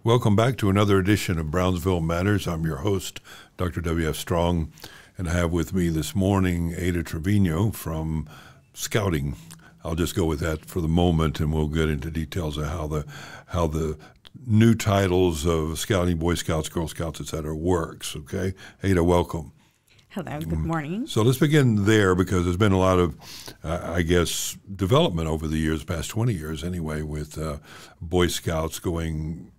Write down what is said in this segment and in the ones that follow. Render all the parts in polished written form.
Welcome back to another edition of Brownsville Matters. I'm your host, Dr. W.F. Strong, and I have with me this morning Ada Trevino from Scouting. I'll just go with that for the moment, and we'll get into details of how the new titles of Scouting, Boy Scouts, Girl Scouts, etc. works. Okay, Ada, welcome. Hello, good morning. So let's begin there because there's been a lot of, development over the years, past 20 years anyway, with Boy Scouts going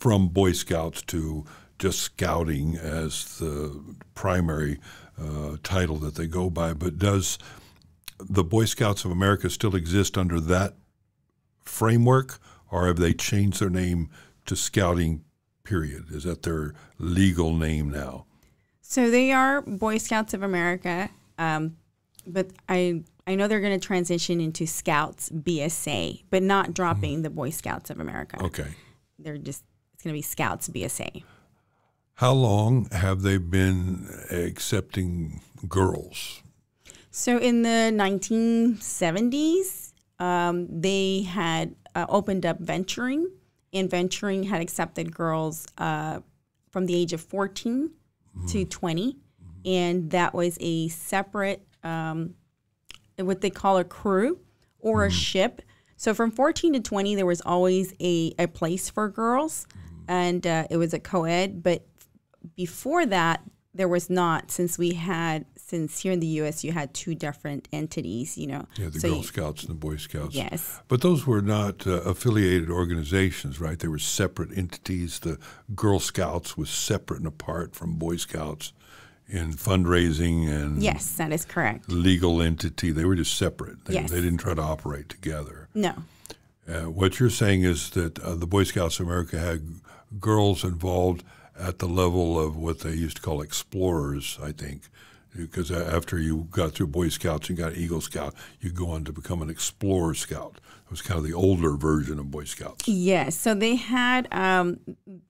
from Boy Scouts to just Scouting as the primary title that they go by. But does the Boy Scouts of America still exist under that framework, or have they changed their name to Scouting, period? Is that their legal name now? So they are Boy Scouts of America, but I know they're going to transition into Scouts BSA, but not dropping the Boy Scouts of America. Okay. It's going to be Scouts BSA. How long have they been accepting girls? So in the 1970s, they had opened up venturing, and venturing had accepted girls from the age of 14 to 20, and that was a separate, what they call a crew or a ship. So from 14 to 20, there was always a place for girls, and it was a co-ed. But before that, there was not, since here in the U.S. you had two different entities, you know. Yeah, the Girl Scouts and the Boy Scouts. Yes. But those were not affiliated organizations, right? They were separate entities. The Girl Scouts was separate and apart from Boy Scouts in fundraising and yes, that is correct. Legal entity. They were just separate. They didn't try to operate together. No. What you're saying is that the Boy Scouts of America had girls involved at the level of what they used to call explorers, I think. Because after you got through Boy Scouts and got Eagle Scout, you go on to become an Explorer Scout. It was kind of the older version of Boy Scouts. Yes. So they had,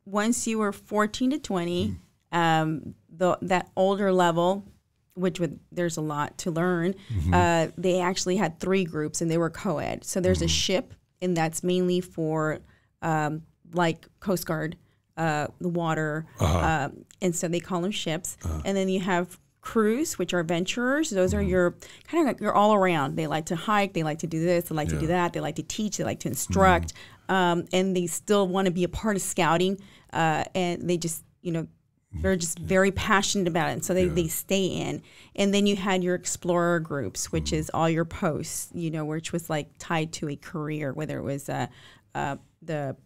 once you were 14 to 20, that older level, there's a lot to learn, they actually had three groups, and they were co-ed. So there's a ship, and that's mainly for like Coast Guard, the water, and so they call them ships. And then you have crews, which are adventurers. Those are your kind of you're all around. They like to hike. They like to do this. They like to do that. They like to teach. They like to instruct. And they still want to be a part of Scouting. And they just, they're just very passionate about it. And so they stay in. And then you had your explorer groups, which is all your posts, which was like tied to a career, whether it was the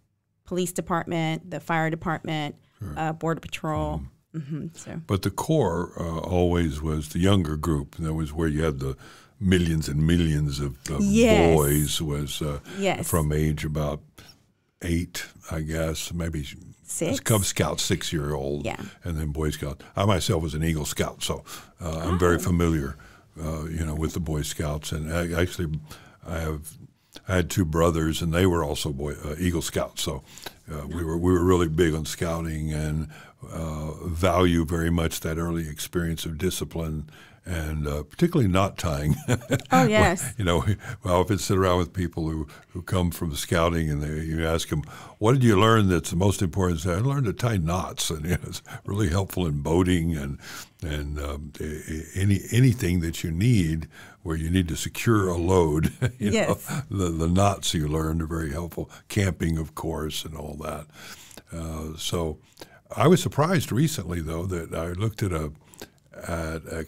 police department, the fire department, border patrol. But the core always was the younger group. That was where you had the millions and millions of boys. Was from age about 8, I guess, maybe 6. Cub Scout, 6-year-old, and then Boy Scout. I myself was an Eagle Scout, so I'm very familiar, with the Boy Scouts. And actually, I had 2 brothers, and they were also Eagle Scouts. So we were really big on Scouting and value very much that early experience of discipline, and particularly knot tying. Oh, yes. I often sit around with people who come from Scouting, and you ask them, what did you learn that's the most important? I learned to tie knots, and it's really helpful in boating and anything that you need where you need to secure a load. The knots you learn are very helpful. Camping, of course, and all that. So I was surprised recently, though, that I looked at a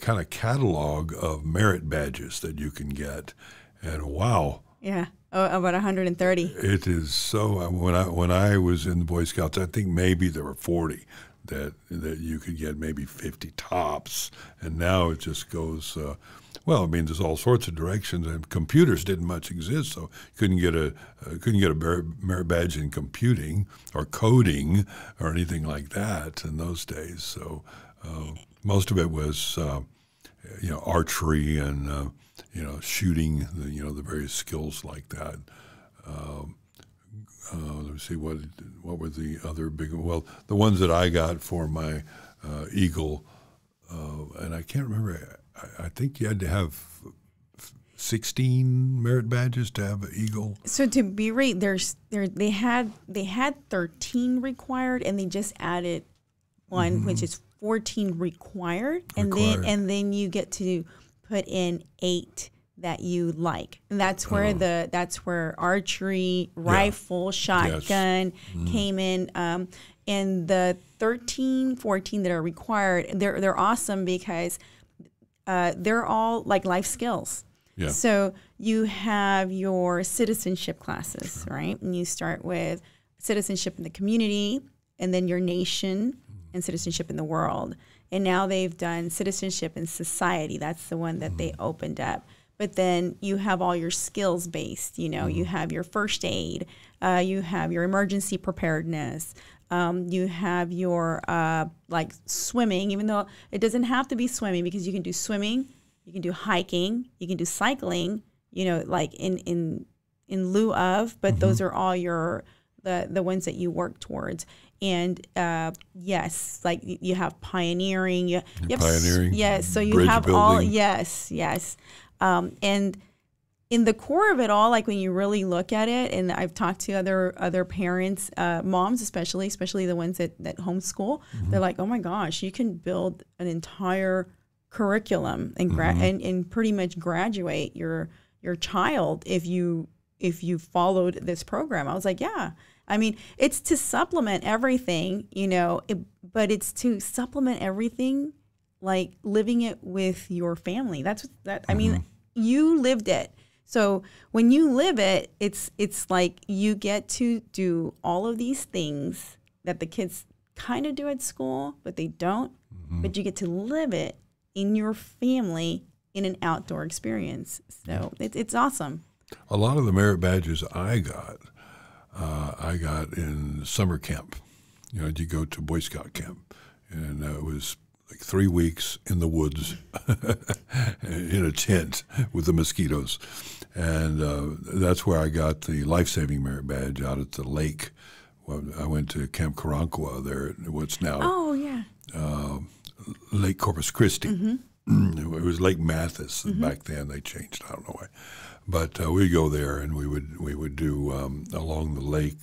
kind of catalog of merit badges that you can get, and wow. Yeah, about 130. It is so. When I was in the Boy Scouts, I think maybe there were 40 that you could get, maybe 50 tops, and now it just goes. There's all sorts of directions, and computers didn't much exist, so you couldn't get a merit badge in computing or coding or anything like that in those days. So most of it was archery and shooting, the various skills like that. Let me see, what were the other big? Well, the ones that I got for my Eagle, and I can't remember. I think you had to have 16 merit badges to have an Eagle. So to be right, they had 13 required, and they just added one, which is 14 required, and then you get to put in 8 that you like, and that's where archery, rifle, shotgun came in, and the 13, 14 that are required, they're awesome because they're all like life skills. Yeah. So you have your citizenship classes, right? And you start with citizenship in the community, and then your nation, and citizenship in the world. And now they've done citizenship in society. That's the one that they opened up. But then you have all your skills based, you have your first aid, you have your emergency preparedness, you have your like swimming, even though it doesn't have to be swimming, because you can do swimming, you can do hiking, you can do cycling, like in lieu of, but those are all the ones that you work towards. And yes, like you have pioneering. You have pioneering. Yes, so you bridge have building. all. Yes. And in the core of it all, like when you really look at it, and I've talked to other parents, moms especially the ones that homeschool, they're like, oh my gosh, you can build an entire curriculum and and pretty much graduate your child if you followed this program. I was like, yeah. I mean, it's to supplement everything, but it's to supplement everything, like living it with your family. I mean, you lived it. So when you live it, it's like you get to do all of these things that the kids kind of do at school, but they don't. But you get to live it in your family in an outdoor experience. So it's awesome. A lot of the merit badges I got in summer camp. You go to Boy Scout camp, and it was like 3 weeks in the woods in a tent with the mosquitoes. And that's where I got the life-saving merit badge out at the lake. Well, I went to Camp Karankawa there, what's now Lake Corpus Christi. It was Lake Mathis back then. They changed. I don't know why. But we'd go there, and we would do along the lake.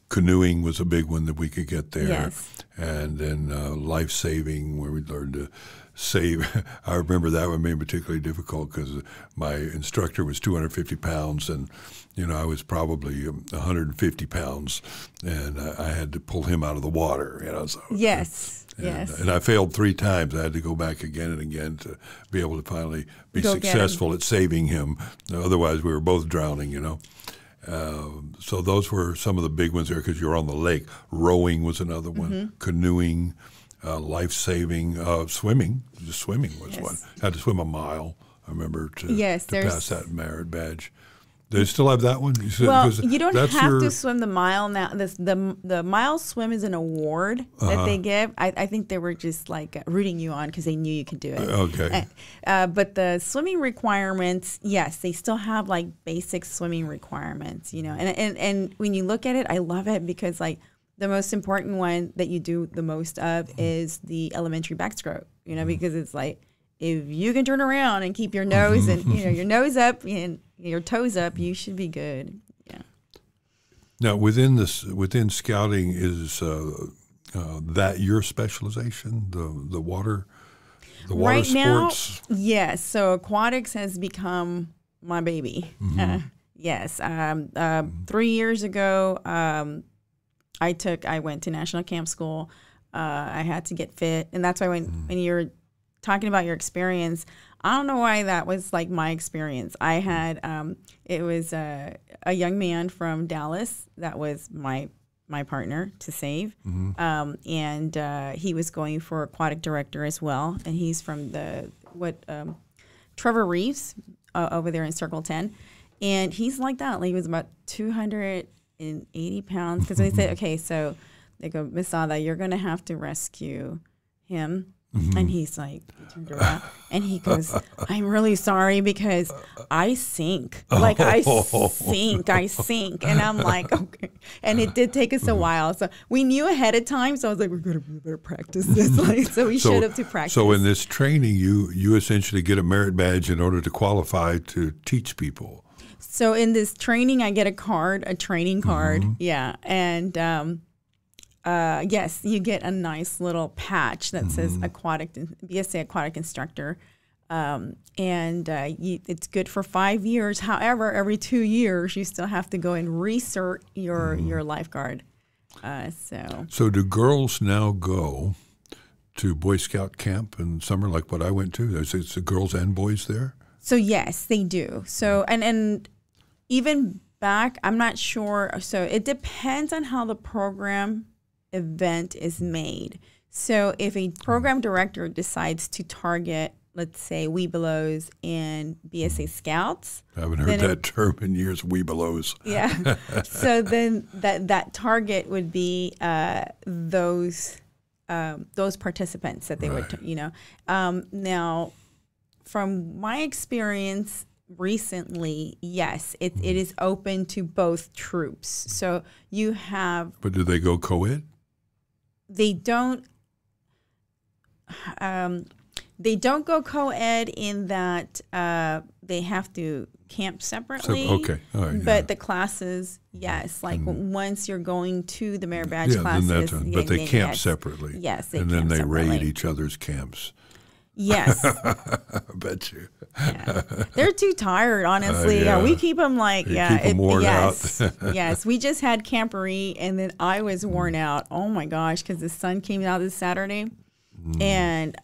Canoeing was a big one that we could get there. Yes. And then life-saving, where we learned to save. I remember that one being particularly difficult because my instructor was 250 pounds, and I was probably 150 pounds, and I had to pull him out of the water. So, yes. And I failed 3 times. I had to go back again and again to be able to finally be successful at saving him. Otherwise, we were both drowning, So those were some of the big ones there because you're on the lake. Rowing was another one. Canoeing, life-saving, swimming. Just swimming was one. Had to swim a mile, I remember, to pass that merit badge. Do you still have that one? You don't have to swim the mile now. The mile swim is an award that they give. I think they were just like rooting you on because they knew you could do it. Okay. But the swimming requirements, yes, they still have like basic swimming requirements, And when you look at it, I love it because like the most important one that you do the most of is the elementary backstroke, because it's like if you can turn around and keep your nose and your nose up and your toes up, you should be good. Yeah. Now, within scouting, is that your specialization? The water right sports. Now, yes. So aquatics has become my baby. Yes. 3 years ago, I went to National Camp School. I had to get fit, and that's why when you're talking about your experience, I don't know why that was like my experience. I had it was a young man from Dallas that was my partner to save, and he was going for aquatic director as well, and he's from Trevor Reeves over there in Circle 10, and he's like that. Like he was about 280 pounds because they said, okay, so they go, Miss Sada, you're going to have to rescue him And he's like, he turned around and he goes, I'm really sorry because I sink. Like I sink. And I'm like, okay. And it did take us a while. So we knew ahead of time. So I was like, we better practice this. Like, so we showed up to practice. So in this training, you essentially get a merit badge in order to qualify to teach people. So in this training, I get a training card. Yeah. And, yes, you get a nice little patch that says BSA aquatic instructor, and it's good for 5 years. However, every 2 years you still have to go and recert your lifeguard. So do girls now go to Boy Scout camp in summer like what I went to? It's the girls and boys there. So yes, they do. So and even back, I'm not sure. So it depends on how the program event is made. So if a program director decides to target, let's say, Webelos and BSA Scouts. I haven't heard that term in years, Webelos. Yeah. So then that target would be those participants that they would, now, from my experience recently, yes, it is open to both troops. So you have. But do they go co-ed? They don't. They don't go co-ed in that they have to camp separately. So, okay, all right. But the classes, yes, like once you're going to the merit badge classes, but they camp separately. Yes, they and camp then they separately. raid each other's camps. Yes. I bet you. Yeah. They're too tired, honestly. Yeah. We keep them like, keep them worn out. Yes. We just had camporee, and then I was worn out. Oh, my gosh, because the sun came out this Saturday. And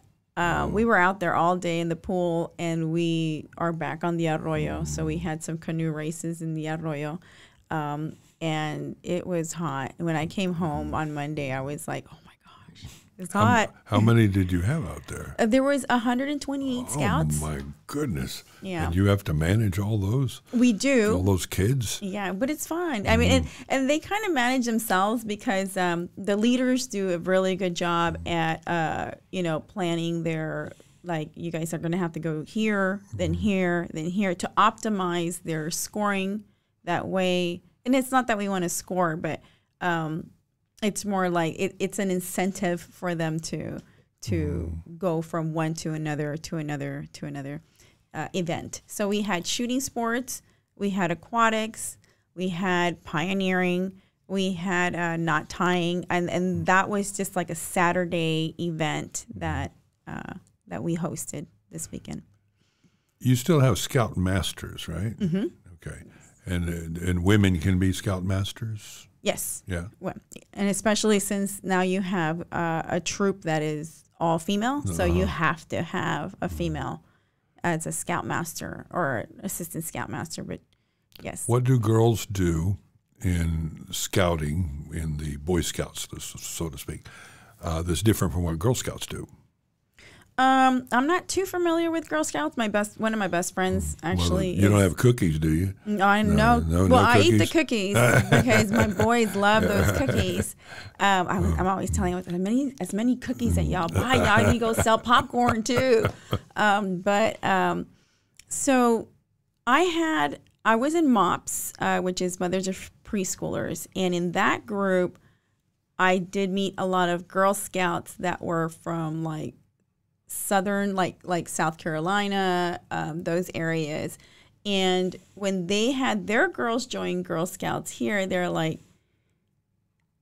we were out there all day in the pool, and we are back on the arroyo. So we had some canoe races in the arroyo. And it was hot. When I came home on Monday, I was like, oh, my gosh, it's hot. How many did you have out there? There was 128 scouts. Oh, my goodness. Yeah. And you have to manage all those? We do. All those kids? Yeah, but it's fun. I mean, and they kind of manage themselves because the leaders do a really good job at, planning their, like, you guys are going to have to go here, then here, then here to optimize their scoring that way. And it's not that we want to score, but it's more like it's an incentive for them to go from one to another event. So we had shooting sports, we had aquatics, we had pioneering, we had knot tying, and that was just like a Saturday event that we hosted this weekend. You still have Scout Masters, right? Mm-hmm. Okay. And women can be Scout Masters? Yes. Yeah. Well, and especially since now you have a troop that is all female, so you have to have a female as a Scout Master or Assistant Scout Master. But yes. What do girls do in scouting in the Boy Scouts, so to speak, that's different from what Girl Scouts do? I'm not too familiar with Girl Scouts. One of my best friends actually. Well, you don't have cookies, do you? No. No well, I cookies? eat the cookies because my boys love those cookies. I'm always telling them as many cookies that y'all buy, y'all need to go sell popcorn too. So I was in MOPS, which is Mothers of Preschoolers, and in that group, I did meet a lot of Girl Scouts that were from like Southern, like South Carolina, those areas. And when they had their girls join Girl Scouts here, they're like,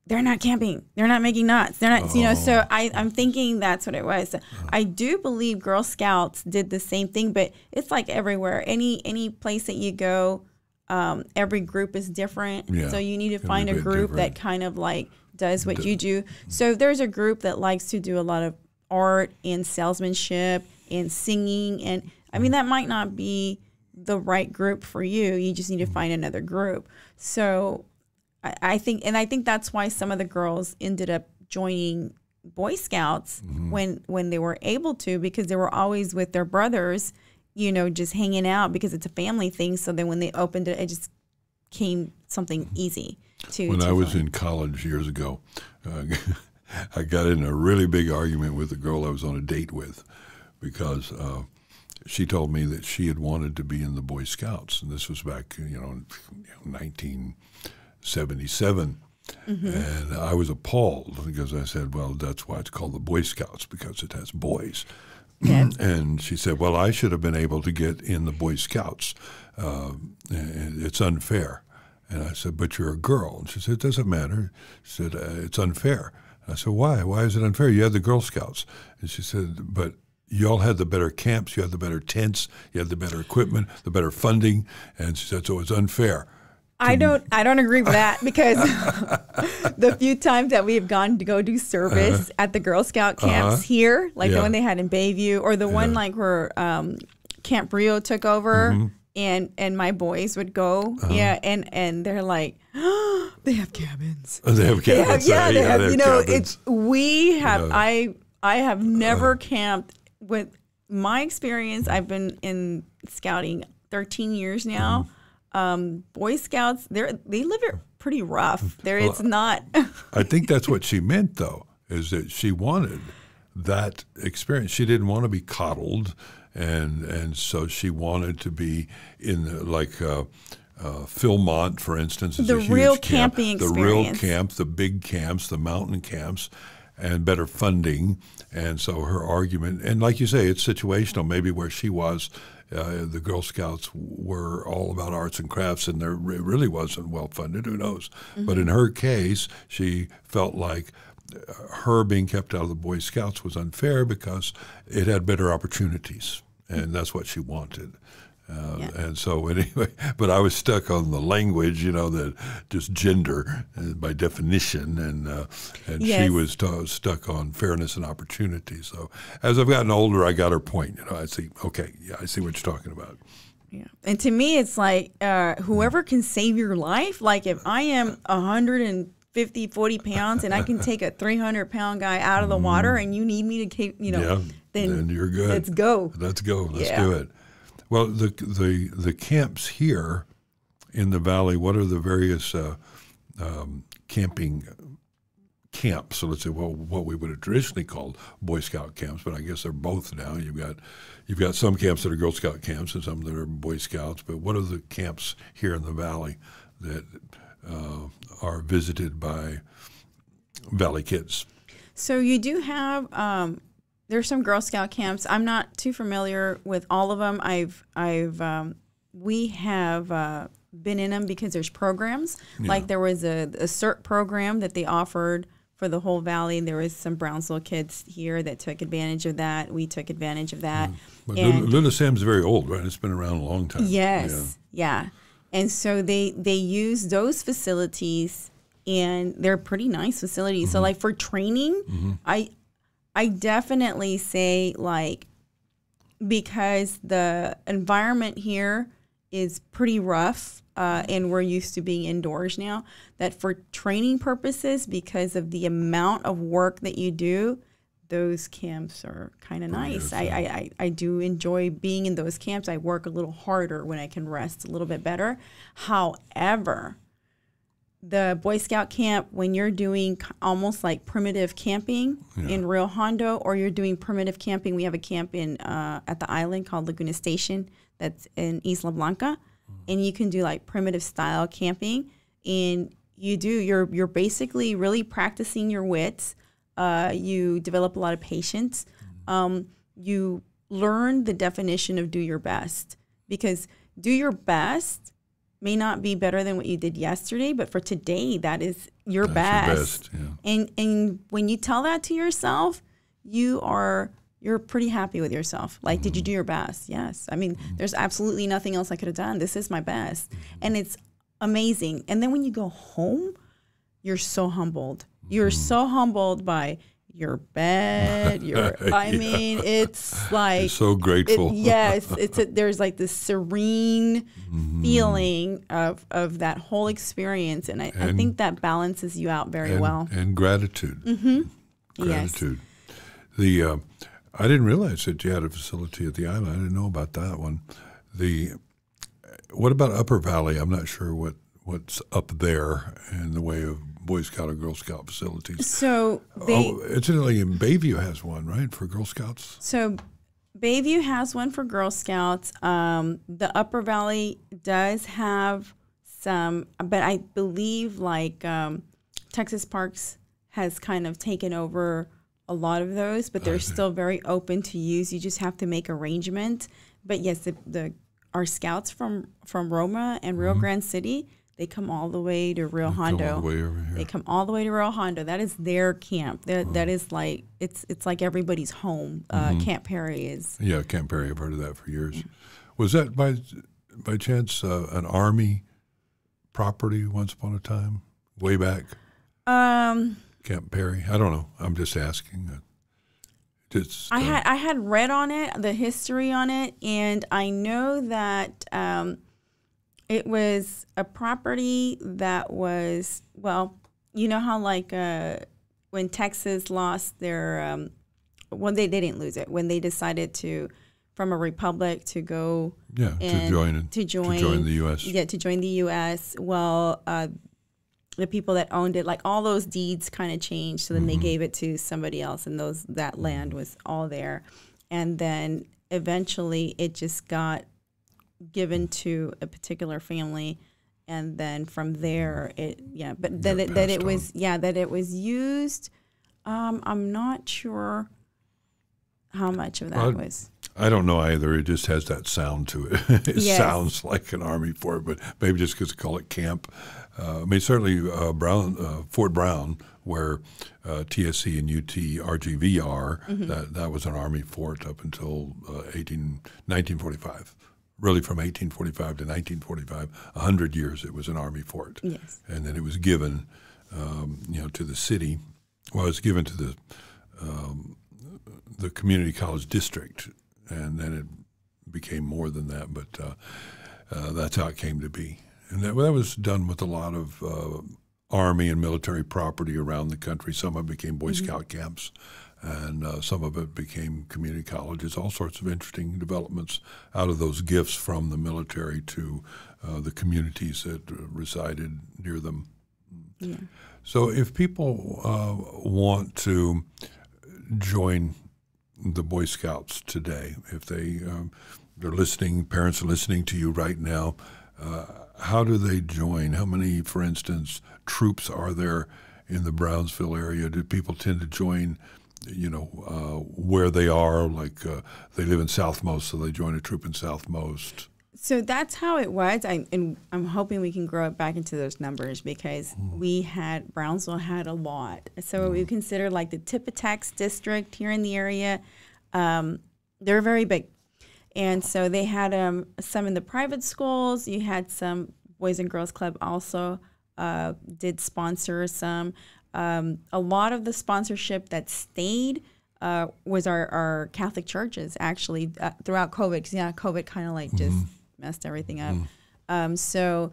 they're not camping. They're not making knots. They're not, so I'm thinking that's what it was. So I do believe Girl Scouts did the same thing, but it's like everywhere. Any place that you go, every group is different. Yeah, so you need to find a group that kind of like does what you do. So there's a group that likes to do a lot of art and salesmanship and singing. And I mean, that might not be the right group for you. You just need to find another group. So I think that's why some of the girls ended up joining Boy Scouts when they were able to, because they were always with their brothers, just hanging out because it's a family thing. So then when they opened it, it just came something easy to. When I was in college years ago, I got in a really big argument with the girl I was on a date with because she told me that she had wanted to be in the Boy Scouts, and this was back, in 1977. And I was appalled because I said, well, that's why it's called the Boy Scouts, because it has boys. Yeah. And she said, well, I should have been able to get in the Boy Scouts. And it's unfair. And I said, but you're a girl. And she said, it doesn't matter. She said, it's unfair. And I said, why? Why is it unfair? You had the Girl Scouts. And she said, but you all had the better camps, you had the better tents, you had the better equipment, the better funding. And she said, so it's unfair. I don't agree with that because the few times that we have gone to go do service at the Girl Scout camps here, like the one they had in Bayview, or the one like where Camp Rio took over, and my boys would go, and they're like, oh, they have cabins. They have cabins. They have cabins. We have. I have never camped. With my experience, I've been in scouting 13 years now. Boy Scouts, they live it pretty rough. It's not. I think that's what she meant, though, is that she wanted that experience. She didn't want to be coddled, and so she wanted to be in Philmont, for instance, is the a huge real camp, camping the experience. real camp, the big camps, the mountain camps, and better funding. And so her argument, and like you say, it's situational. Maybe where she was, the Girl Scouts were all about arts and crafts, and it really wasn't well funded. Who knows? But in her case, she felt like her being kept out of the Boy Scouts was unfair because it had better opportunities, and that's what she wanted. And so anyway, but I was stuck on the language, that just gender by definition, and she was stuck on fairness and opportunity. So as I've gotten older, I got her point. I see. Okay, I see what you're talking about. Yeah, and to me, it's like whoever can save your life. Like if I am 150, 40 pounds, and I can take a 300-pound guy out of the water, and you need me to keep, then you're good. Let's go. Let's go. Let's do it. Well, the camps here in the valley, what are the various camping camps? So let's say, what we would have traditionally called Boy Scout camps, but I guess they're both now. You've got some camps that are Girl Scout camps and some that are Boy Scouts. But what are the camps here in the valley that are visited by Valley kids? So you do have. There's some Girl Scout camps. I'm not too familiar with all of them. We have been in them because there's programs. Yeah. Like there was a CERT program that they offered for the whole valley. There was some Brownsville kids here that took advantage of that. We took advantage of that. But Little Sam's very old, right? It's been around a long time. Yes, yeah. And so they use those facilities, and they're pretty nice facilities. So like for training, I definitely say, like, because the environment here is pretty rough and we're used to being indoors now, that for training purposes, because of the amount of work that you do, those camps are kind of nice. I do enjoy being in those camps. I work a little harder when I can rest a little bit better. However, the Boy Scout camp, when you're doing almost like primitive camping in Rio Hondo, or you're doing primitive camping, we have a camp in at the island called Laguna Station that's in Isla Blanca, and you can do like primitive style camping, and you're basically really practicing your wits. You develop a lot of patience. You learn the definition of do your best, because do your best may not be better than what you did yesterday, but for today, that's your best. And when you tell that to yourself, you're pretty happy with yourself. Like, did you do your best? Yes. I mean, there's absolutely nothing else I could have done. This is my best. And it's amazing. And then when you go home, you're so humbled. You're so humbled by your bed, I mean, it's like, it's so grateful. There's like this serene feeling of that whole experience, and I think that balances you out very well. And gratitude. Gratitude. Yes. I didn't realize that you had a facility at the island. I didn't know about that one. What about Upper Valley? I'm not sure what's up there in the way of Boy Scout or Girl Scout facilities. So incidentally, Bayview has one, right, for Girl Scouts? So Bayview has one for Girl Scouts. The Upper Valley does have some, but I believe Texas Parks has kind of taken over a lot of those, but they're still very open to use. You just have to make arrangement. But yes, our scouts from Roma and Rio Grande City, they come all the way to Rio Hondo. They come all the way to Rio Hondo. That is their camp. That is like it's like everybody's home. Camp Perry is. Yeah, Camp Perry. I've heard of that for years. Yeah. Was that by chance an Army property once upon a time, way back? Camp Perry. I don't know. I'm just asking. I had read on it, the history on it, and I know that it was a property that was, well, you know how when Texas lost their, they didn't lose it, when they decided from a republic to go to join the U.S. Yeah, to join the U.S. Well, the people that owned it, all those deeds kind of changed. So then they gave it to somebody else, and that land was all there. And then eventually it just got given to a particular family, and then from there that it was used. I'm not sure how much of that was. I don't know either. It just has that sound to it. It sounds like an Army fort, but maybe just because they call it camp. Certainly Fort Brown, where TSC and UT-RGV are, that was an Army fort up until 1945. Really, from 1845 to 1945, 100 years it was an Army fort. Yes. And then it was given, to the city. Well, it was given to the community college district, and then it became more than that. But that's how it came to be. And that was done with a lot of Army and military property around the country. Some of it became Boy Scout camps, and some of it became community colleges, all sorts of interesting developments out of those gifts from the military to the communities that resided near them. Yeah. So if people want to join the Boy Scouts today, if they're listening, parents are listening to you right now, how do they join? How many, for instance, troops are there in the Brownsville area? Do people tend to join, where they are? They live in Southmost, so they join a troop in Southmost. So that's how it was. I'm hoping we can grow it back into those numbers, because Brownsville had a lot. So we consider the Tippitax district here in the area. They're very big. And so they had some in the private schools. You had some Boys and Girls Club also did sponsor some. A lot of the sponsorship that stayed was our Catholic churches, actually, throughout COVID. Because, COVID kind of just messed everything up. So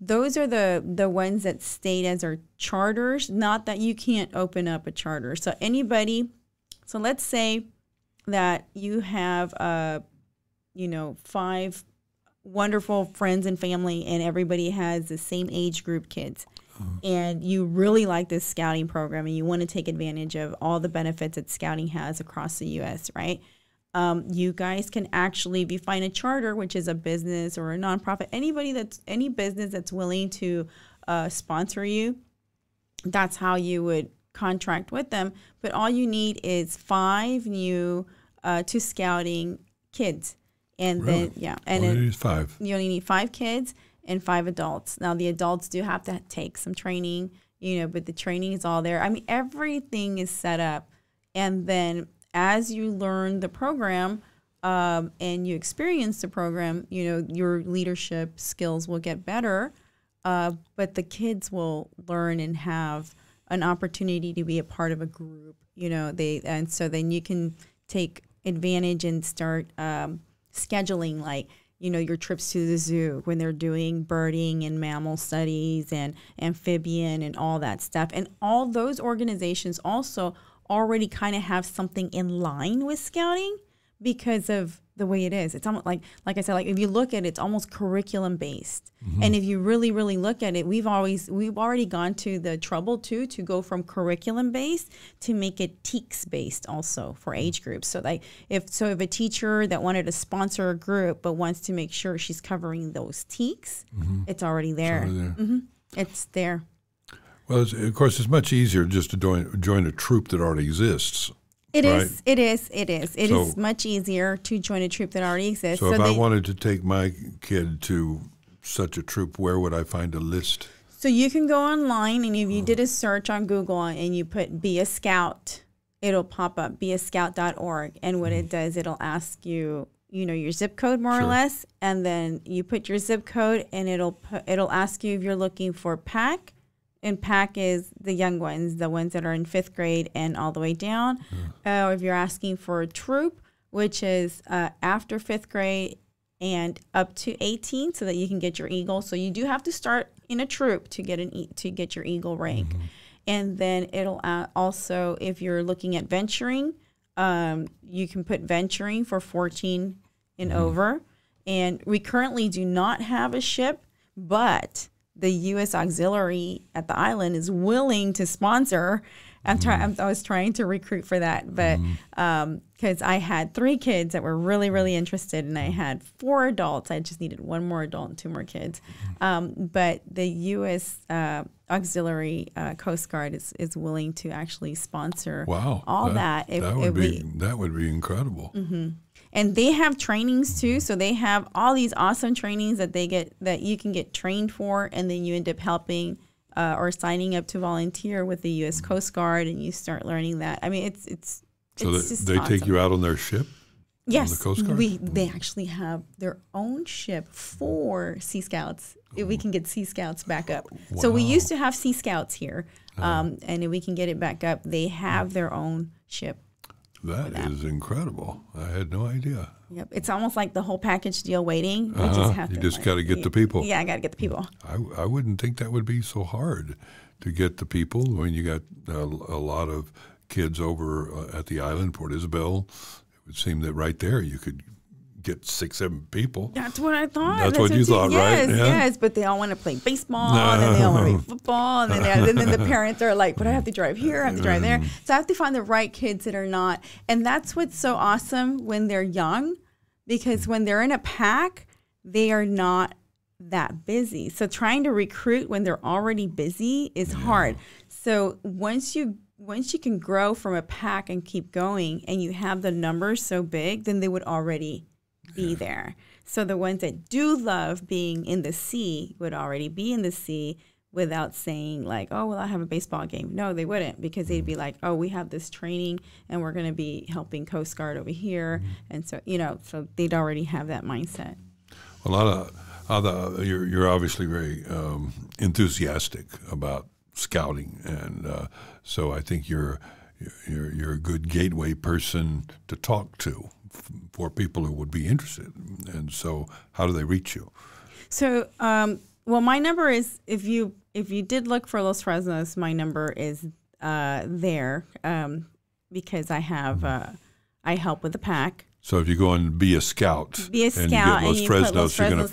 those are the ones that stayed as our charters. Not that you can't open up a charter. So let's say that you have 5 wonderful friends and family, and everybody has the same age group kids. And you really like this scouting program, and you want to take advantage of all the benefits that scouting has across the U.S., right? You guys can actually, if you find a charter, which is a business or a nonprofit, any business that's willing to sponsor you, that's how you would contract with them. But all you need is 5 new to scouting kids. And really? Then, and you need 5. You only need 5 kids and 5 adults. Now, the adults do have to take some training, but the training is all there. Everything is set up. And then as you learn the program and you experience the program, your leadership skills will get better. But the kids will learn and have an opportunity to be a part of a group, and so then you can take advantage and start scheduling your trips to the zoo when they're doing birding and mammal studies and amphibian and all that stuff. And all those organizations also already kind of have something in line with scouting, because of the way it is. It's almost like I said, like if you look at it, it's almost curriculum based. And if you really, really look at it, we've already gone to the trouble to go from curriculum based to make it TEKS based also for age groups. So like if a teacher that wanted to sponsor a group but wants to make sure she's covering those TEKS, it's already there. It's there. Well, of course, it's much easier just to join a troop that already exists. It is. It is much easier to join a troop that already exists. So if I wanted to take my kid to such a troop, where would I find a list? So you can go online, and if you did a search on Google and you put Be a Scout, it'll pop up, beascout.org. And what it does, it'll ask you, your zip code more or less, and then you put your zip code, and it'll ask you if you're looking for PAC. And PAC is the young ones, the ones that are in 5th grade and all the way down. Or if you're asking for a troop, which is after 5th grade and up to 18, so that you can get your Eagle. So you do have to start in a troop to get your Eagle rank. And then it'll also, if you're looking at venturing, you can put venturing for 14 and over. And we currently do not have a ship, but the U.S. Auxiliary at the island is willing to sponsor. I was trying to recruit for that, but because I had 3 kids that were really, really interested, and I had 4 adults. I just needed 1 more adult and 2 more kids. But the U.S. Auxiliary Coast Guard is willing to actually sponsor all that. That would be incredible. And they have trainings too, so they have all these awesome trainings that you can get trained for, and then you end up helping or signing up to volunteer with the U.S. Coast Guard, and you start learning that. I mean, it's so just they awesome. Take you out on their ship. Yes, on the Coast Guard? They actually have their own ship for Sea Scouts. If we can get Sea Scouts back up. So we used to have Sea Scouts here, and if we can get it back up, they have their own ship. That is incredible. I had no idea. Yep. It's almost like the whole package deal waiting. You just got to get the people. Yeah, I got to get the people. I wouldn't think that would be so hard to get the people when you got a lot of kids over at the island, Port Isabel. It would seem that right there you could get 6, 7 people. That's what I thought. That's what you thought, right? Yeah. Yes, but they all want to play baseball, and then they all want to play football, and then the parents are like, but I have to drive here, I have to drive there. So I have to find the right kids that are not. And that's what's so awesome when they're young, because when they're in a pack, they are not that busy. So trying to recruit when they're already busy is hard. So once you can grow from a pack and keep going, and you have the numbers so big, then they would already be there. So the ones that do love being in the sea would already be in the sea without saying like, oh, well, I have a baseball game. No, they wouldn't, because they'd be like, oh, we have this training and we're going to be helping Coast Guard over here. And so, so they'd already have that mindset. Well, you're obviously very enthusiastic about scouting. And so I think you're a good gateway person to talk to for people who would be interested. And so how do they reach you? So, well, my number is, if you did look for Los Fresnos, my number is there because I have I help with the pack. So if you go and be a scout, and you get Los Fresnos, you're going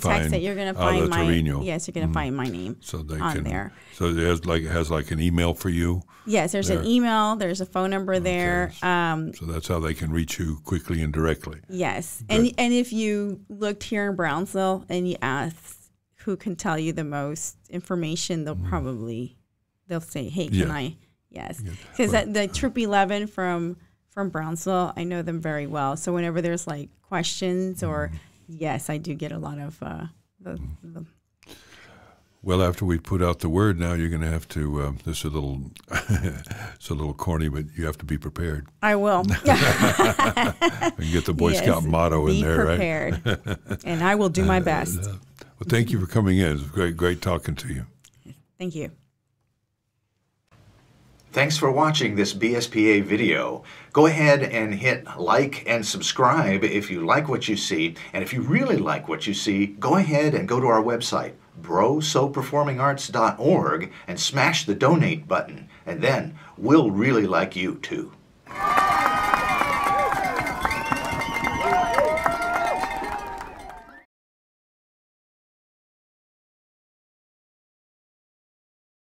to find Trevino. Yes, you're going to find my name on there. So it has like an email for you? Yes, there's an email. There's a phone number there. So that's how they can reach you quickly and directly. Yes. And if you looked here in Brownsville and you asked who can tell you the most information, they'll say, hey, can I? Yes. Because the Troop 11 from Brownsville, I know them very well. So whenever there's like questions or yes, I do get a lot of the Well, after we put out the word, now you're going to have to. This is a little, it's a little corny, but you have to be prepared. I will. And get the Boy Scout motto in there, prepared. Right? And I will do my best. Well, thank you for coming in. It's great talking to you. Thank you. Thanks for watching this BSPA video. Go ahead and hit like and subscribe if you like what you see. And if you really like what you see, go ahead and go to our website, brosoperformingarts.org, and smash the donate button. And then we'll really like you too.